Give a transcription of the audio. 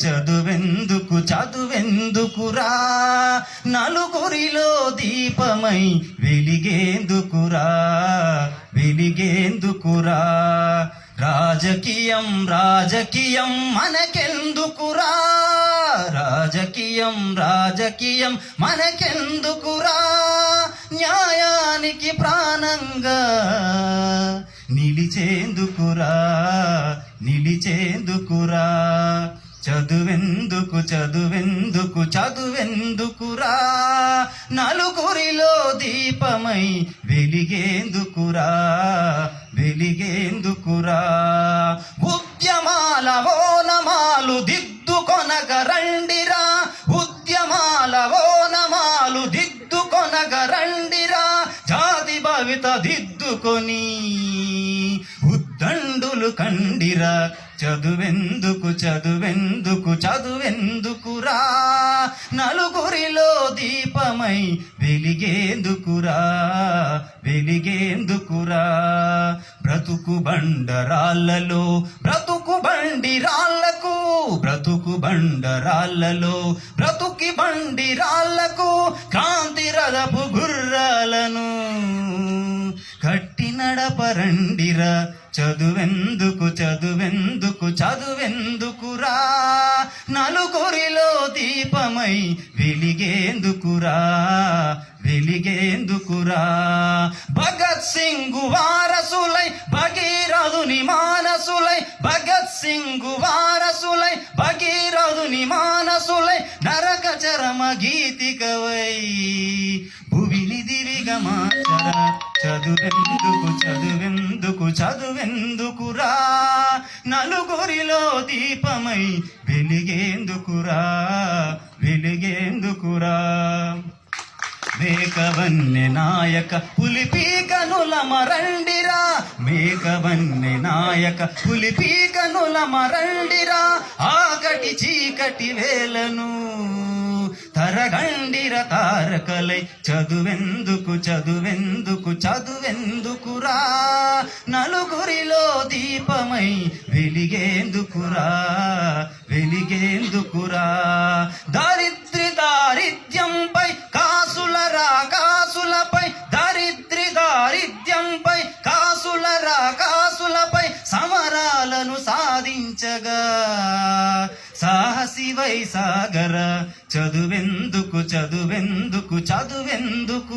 చదువెందుకు చదువెందుకురా నలుగురిలో దీపమై వెలిగేందుకురా వెలిగేందుకురా రాజకీయం రాజకీయం మనకెందుకురా రాజకీయం రాజకీయం మనకెందుకురా న్యాయానికి ప్రాణంగా నిలిచేందుకురా నిలిచేందుకురా చదువెందుకు చదువెందుకు చదువెందుకురా నలుగురిలో దీపమై వెలిగేందుకురా వెలిగేందుకురా ఉద్యమాల ఓనమాలు దిద్దుకొనగ రండిరా ఉద్యమాల ఓనమాలు దిద్దుకొనగ రండిరా జాతి భవిత దిద్దుకొని ఉద్దండులు కండిరా చదువెందుకు చదువెందుకు చదువెందుకురా నలుగురిలో దీపమై వెలిగేందుకురా వెలిగేందుకురా బ్రతుకు బండరాళ్ళలో బ్రతుకు బండిరాళ్లకు బ్రతుకు బండరాళ్ళలో బ్రతుకి బండిరాళ్లకు క్రాంతి రథపు గుర్రాలను కట్టి నడపరండిరా చదువెందుకు చదువెందుకు చదువెందుకురా నలుగురిలో దీపమై వెలిగేందుకురా వెలిగేందుకురా భగత్ సింగ్ వారసులై భగీరథుని మానసులై భగత్ సింగ్ వారసులై భగీరథుని మానసులై నరక చరమ గీతికవై భువిని దివిగా మార్చరా చదువెందుకు చదువెందుకు చదువెందుకురా నలుగురిలో దీపమై వెలిగేందుకురా వెలిగేందుకురా మేకవన్నె నాయక పులిపీకనుల మరండిరా మేకవన్నె నాయక పులిపీకనుల మరండిరా ఆకటి చీకటి వేలను తరగండిర తారకలై చదువెందుకు చదువెందుకు చదువెందుకురా నలుగురిలో దీపమై వెలిగేందుకురా వెలిగేందుకురా దారిద్ర్యంపై కాసుల రాకాసులపై దారిద్ర్యంపై కాసుల రాకాసులపై సమరాలను సాధించగా సాహసివై సాగర చదువెందుకు చదువెందుకు చదువెందుకురా